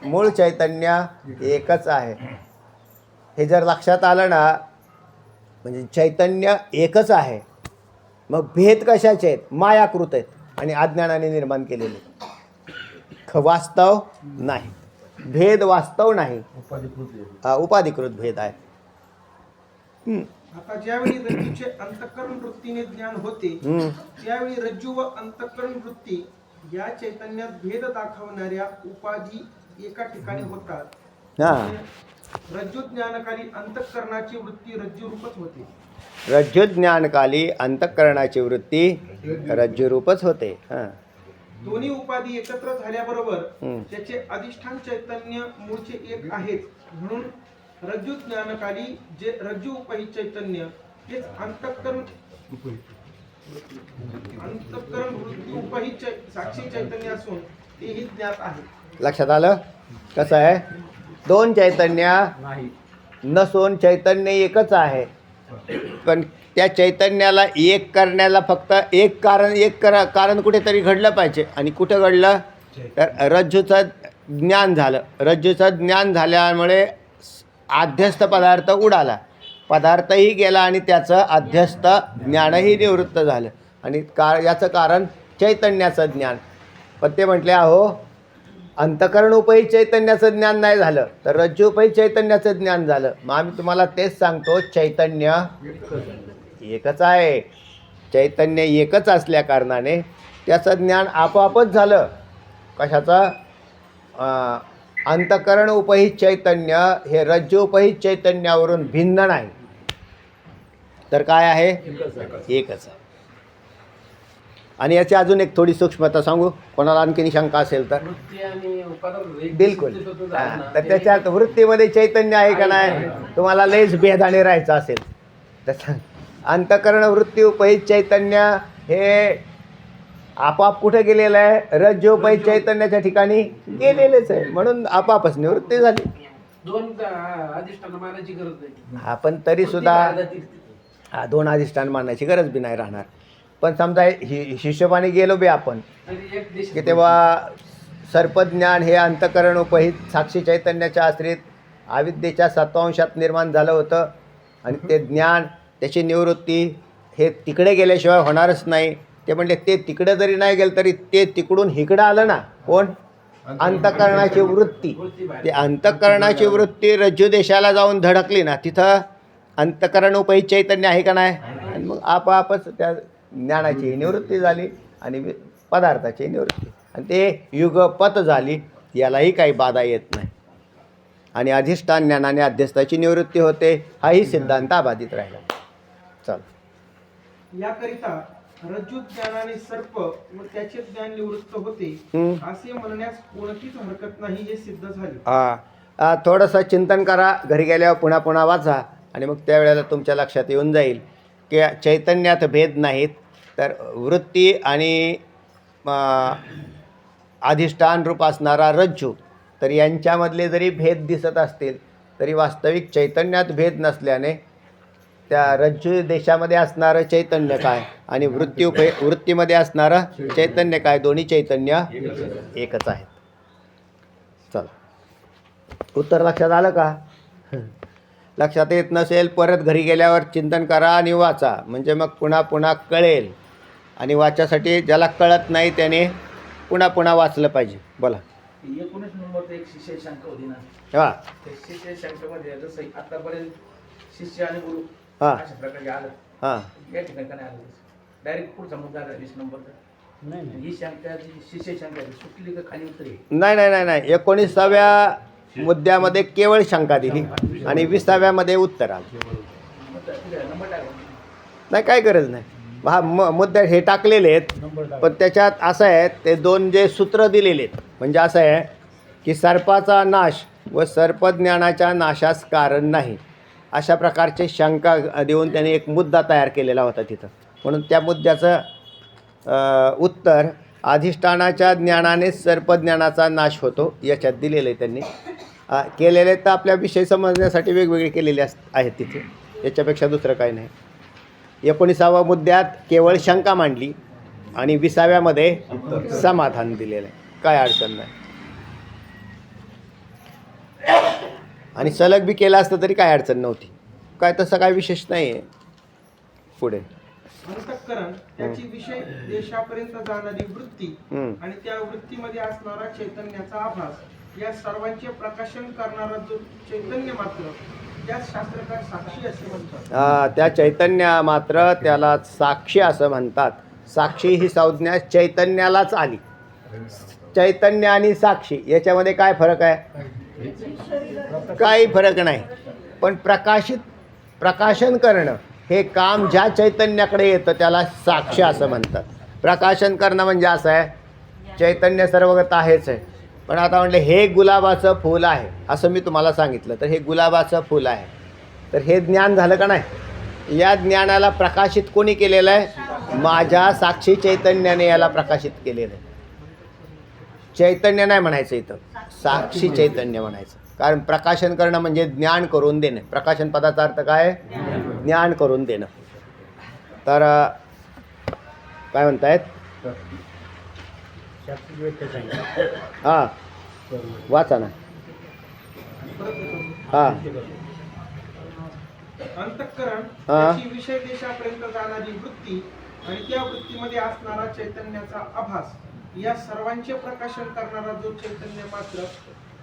मूळ चैतन्य एकच आहे. हे जर लक्षात आलं ना, म्हणजे चैतन्य एकच आहे. मग भेद कशाचे आहेत? मायाकृत आहेत आणि अज्ञानाने निर्माण केलेले. वास्तव नाही, भेद वास्तव नाही, उपाधिकृत भेद आहे. आता ज्यावेळी रज्जूचे अंतःकरण वृत्तीने ज्ञान होते त्यावेळी रज्जू व अंतःकरण वृत्ती या चैतन्यात भेद दाखवणाऱ्या उपाधी एका ठिकाणी होतात. रज्जू ज्ञानकाली अंतःकरणाची वृत्ती रज्जू रूपच होते. रज्जू ज्ञानकाली अंतःकरणाची वृत्ती रज्जू रूपच होते. दोन्ही उपाधी एकत्र झाल्याबरोबर त्याचे अधिष्ठान चैतन्य मूळचे एक आहेत. म्हणून रज्जू ज्ञानकाली जे रज्जू उपहित चैतन्य हेच अंतःकरण वृत्ती उपहित साक्षी चैतन्य असून तेही ज्ञात आहे. लक्षात आलं? कसं आहे? दोन चैतन्य नसून चैतन्य एकच आहे. पण त्या चैतन्याला एक करण्याला फक्त एक कारण कुठेतरी घडलं पाहिजे. आणि कुठं घडलं? तर रज्जूचं ज्ञान झालं. रज्जूचं ज्ञान झाल्यामुळे अध्यस्त पदार्थ उडाला, पदार्थही गेला आणि त्याचं अध्यस्त ज्ञानही निवृत्त झालं. आणि याचं कारण चैतन्याचं ज्ञान. पण ते म्हटले, अहो अंतःकरण उपहित चैतन्याचं ज्ञान नाही झालं, तर रज्जू उपहित चैतन्याचं ज्ञान झालं. मग आम्ही तुम्हाला तेच सांगतो, चैतन्य एकच आहे. चैतन्य एकच असल्या कारणाने त्याचं ज्ञान आपोआपच झालं. कशाचं? अंतःकरण उपहित चैतन्य हे रज्जू उपहित चैतन्यावरून भिन्न नाही, तर काय आहे? एकच आहे. आणि याची अजून एक थोडी सूक्ष्मता सांगू, कोणाला आणखीन शंका असेल तर? बिलकुल. तर त्याच्यात वृत्तीमध्ये चैतन्य आहे का नाही? तुम्हाला लयच भेदाने राहायचं असेल तर अंतःकरण वृत्ती उपहित चैतन्य हे आपाप कुठे गेलेलं आहे? रज्जू उपहित चैतन्याच्या ठिकाणी गेलेलेच आहे. म्हणून आपापच निवृत्ती झाली. दोन अधिष्ठान मानायची गरज नाही. हा, पण तरी सुद्धा दोन अधिष्ठान मानायची गरज बी नाही राहणार. पण समजा हिशोबाने गेलो बी आपण की तेव्हा सर्पज्ञान हे अंतःकरण उपहित साक्षी चैतन्याच्या आश्रित अविद्येच्या सत्वांशात निर्माण झालं होतं. आणि ते ज्ञान, त्याची निवृत्ती हे तिकडे गेल्याशिवाय होणारच नाही. ते म्हणजे ते तिकडे जरी नाही गेलं तरी ते तिकडून इकडं आलं ना. कोण? अंतःकरणाची वृत्ती. ते अंतःकरणाची वृत्ती रज्जू देशाला जाऊन धडकली ना, तिथं अंतःकरण उपहित चैतन्य आहे का नाही? आणि मग आपापच त्या ज्ञानाची निवृत्ती झाली आणि पदार्थाची निवृत्ती, आणि ते युगपत झाली. यालाही काही बाधा येत नाही. आणि अधिष्ठान ज्ञानाने अध्यस्थाची निवृत्ती होते. हाही सिद्धांत अबाधित राहिला. चल, याकरिता रज्जू ज्ञानाने सर्प व त्याचे ज्ञान निवृत्त होते असे म्हणण्यास कोणतीच हरकत नाही, हे सिद्ध झाले. थोडंसं चिंतन करा, घरी गेल्यावर पुन्हा पुन्हा वाचा, आणि मग त्यावेळेला तुमच्या लक्षात येऊन जाईल की चैतन्यात भेद नाहीत, तर वृत्ती आणि अधिष्ठान रूप असणारा रज्जू, तर यांच्यामधले जरी भेद दिसत असतील तरी वास्तविक चैतन्यात भेद नसल्याने त्या रज्जू देशामध्ये असणारं चैतन्य काय आणि वृत्तीमध्ये असणारं चैतन्य काय, दोन्ही चैतन्य एकच आहेत. चला, उत्तर लक्षात आलं का? लक्षात येत नसेल परत घरी गेल्यावर चिंतन करा आणि वाचा, म्हणजे मग पुन्हा पुन्हा कळेल. आणि वाचासाठी ज्याला कळत नाही त्याने पुन्हा पुन्हा वाचलं पाहिजे. बोला. 19 नंबरचं एक शिष्य शंका होती ना, हां त्या शिष्य शंकेमध्ये जसं आतापर्यंत शिष्य आणि गुरु हां अशा प्रकारे आलं, हां या ठिकाणी काय आलं डायरेक्ट पुढचा मुद्दा आला 20 नंबरचा. ही शंका जी शिष्य शंका आहे, सुटली का खाली उतरली? नाही नाही नाही नाही 19व्या मुद्द्यामध्ये केवळ शंका दिली आणि 20व्यामध्ये उत्तर आलं. नंबर टाका. नाही, काय गरज नाही. हा मुद्दे हे टाकलेले आहेत, पण त्याच्यात असं आहे ते दोन जे सूत्र दिलेले आहेत, म्हणजे असं आहे की सर्पाचा नाश व सर्पज्ञानाच्या नाशास कारण नाही, अशा प्रकारचे शंका देऊन त्याने एक मुद्दा तयार केलेला होता तिथं. म्हणून त्या मुद्द्याचं उत्तर अधिष्ठानाच्या ज्ञानानेच सर्पज्ञानाचा नाश होतो याच्यात दिलेलं आहे त्यांनी. केलेले तर आपल्या विषय समजण्यासाठी वेगवेगळे केलेले आहेत तिथे, याच्यापेक्षा दुसरं काही नाही. 19व्या मुद्द्यात केवळ शंका मांडली आणि 20व्यामध्ये समाधान दिलेलं आहे, काय अडचण नाही. आणि सलग बी केलं असतं तरी काय अडचण नव्हती, काय तसं काय विशेष नाही आहे. पुढे अंतःकरण त्याची विषय देशापर्यंत जाणारी वृत्ती आणि त्या वृत्तीमध्ये असणारा चैतन्याचा आभास या सर्वांचे प्रकाशन करणारा जो चैतन्य मात्र त्या शास्त्रकार साक्षी असे म्हणतात. त्या चैतन्य मात्र त्याला साक्षी असं म्हणतात. साक्षी ही संज्ञा चैतन्यालाच आली. चैतन्य आणि साक्षी याच्यामध्ये काय फरक आहे? काही फरक नाही. पण प्रकाशन करणं हे काम ज्या चैतन्याकडे येतं त्याला साक्ष असं म्हणतात. प्रकाशन करणं म्हणजे असं आहे, चैतन्य सर्वगत आहेच आहे, पण आता म्हटलं हे गुलाबाचं फूल आहे असं मी तुम्हाला सांगितलं, तर हे गुलाबाचं फूल आहे, तर हे ज्ञान झालं का नाही? या ज्ञानाला प्रकाशित कोणी केलेलं आहे? माझ्या साक्षी चैतन्याने याला प्रकाशित केलेलं आहे. चैतन्य नाही म्हणायचं इथं, साक्षी चैतन्य म्हणायचं. कारण प्रकाशन करणं म्हणजे ज्ञान करून देणं. प्रकाशन पदाचा अर्थ काय? ज्ञान करून देणं. तर काय म्हणतायत? हां वाचा ना. हां अंतःकरण त्याची विषय देशापर्यंत जाणारी वृत्ती आणि त्या वृत्तीमध्ये असणारा चैतन्याचा आभास या सर्वांचे प्रकाशन करणारा जो चैतन्य मात्र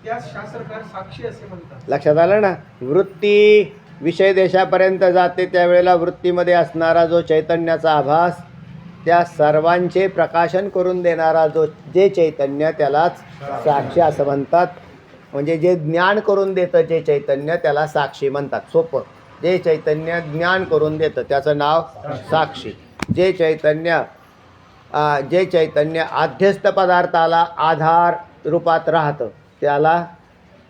त्या शास्त्रकार साक्षी असे म्हणतात. लक्षात आलं ना? वृत्ती विषय देशापर्यंत जाते त्यावेळेला वृत्तीमध्ये असणारा जो चैतन्याचा आभास त्या सर्वांचे प्रकाशन करून देणारा जे चैतन्य त्यालाच साक्षी असं म्हणतात. म्हणजे जे ज्ञान करून देतं जे चैतन्य त्याला साक्षी म्हणतात. सोपं, जे चैतन्य ज्ञान करून देतं त्याचं नाव साक्षी. जे चैतन्य आध्यस्थ पदार्थाला आधार रूपात राहतं त्याला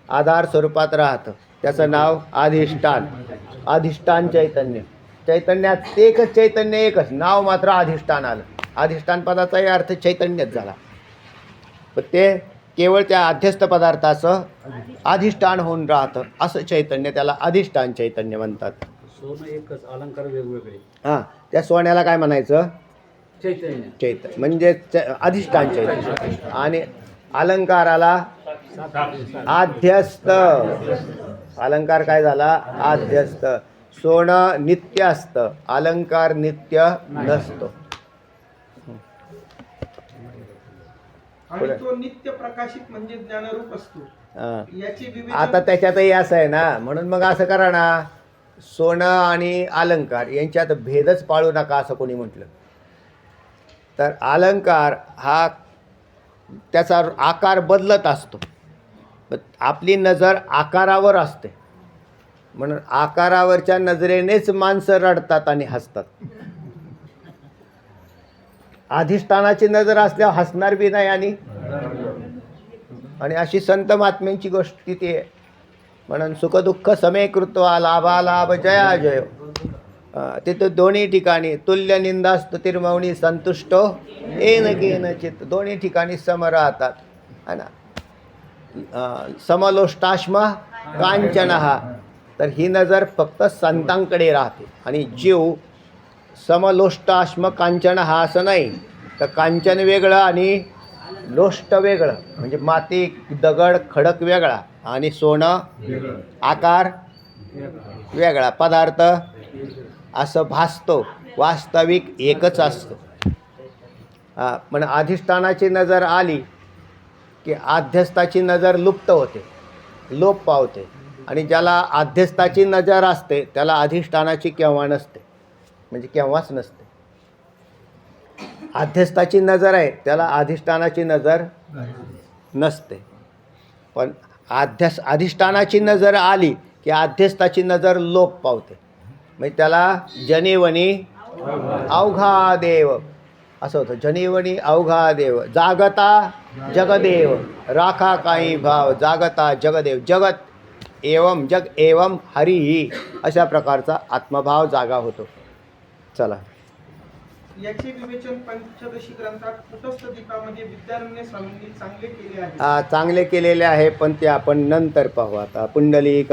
आधार स्वरूपात राहतं त्याचं नाव अधिष्ठान. अधिष्ठान चैतन्य. चैतन्यात एकच चैतन्य, एकच नाव मात्र अधिष्ठान आलं. अधिष्ठान पदाचाही अर्थ चैतन्यच झाला, पण ते केवळ त्या अध्यस्थ पदार्थाचं अधिष्ठान होऊन राहतं असं चैतन्य, त्याला अधिष्ठान चैतन्य म्हणतात. सोनं एकच, अलंकार वेगवेगळे. हां, त्या सोन्याला काय म्हणायचं? चैतन्य. म्हणजे अधिष्ठान चैतन्य. आणि अलंकाराला आध्यस्थ. अलंकार काय झाला? आध्यस्थ. सोनं नित्य असतं, अलंकार नित्य नसतो. आणि तो नित्य प्रकाशित म्हणजे ज्ञानरूप असतो. याची विवेचन आता त्याच्यातही असं आहे ना, म्हणून मग असं करा ना, सोनं आणि अलंकार यांच्यात भेदच पाळू नका असं कोणी म्हटलं तर अलंकार हा त्याचा आकार बदलत असतो. आपली नजर आकारावर असते, म्हणून आकारावरच्या नजरेनेच माणसं रडतात आणि हसतात. अधिष्ठानाची नजर असल्यावर हसणार बी नाही. आणि अशी संत महात्म्यांची गोष्ट ती आहे. म्हणून सुखदुःख समे कृत्वा लाभालाभ जया जय. तिथं दोन्ही ठिकाणी तुल्य निंदा स्तुतिर्मौनी संतुष्टो येन केनचित. दोन्ही ठिकाणी सम राहतात है ना. समलोष्टाश्म कांचन हा, तर ही नजर फक्त संतांकडे राहते. आणि जीव समलोष्टाश्म कांचन हा असं नाही, तर कांचन वेगळं आणि लोष्ट वेगळं, म्हणजे माती दगड खडक वेगळा आणि सोनं आकार वेगळा, पदार्थ असं भासतो, वास्तविक एकच असतो. पण अधिष्ठानाची नजर आली की आध्यस्थाची नजर लुप्त होते, लोप पावते. आणि ज्याला आध्यस्थाची नजर असते त्याला अधिष्ठानाची केव्हा नसते, म्हणजे केव्हाच नसते. आध्यस्थाची नजर आहे त्याला अधिष्ठानाची नजर नसते. पण अधिष्ठानाची नजर आली की आध्यस्थाची नजर लोप पावते, म्हणजे त्याला जनिवनी अवघा देव असं होतं. जनिवनी अवघा देव, जागता जगदेव, राखा काही भाव, जागता जगदेव, जगत एवम जग एवम हरिही, अशा प्रकारचा आत्मभाव जागा होतो. चला, याचे विवेचन पंचदशी ग्रंथात कुटस्थ दीपामध्ये विद्यारण्य स्वामींनी चांगले केले आहे. चांगले केलेले आहे, पण ते आपण नंतर पाहू. आता पुंडलिक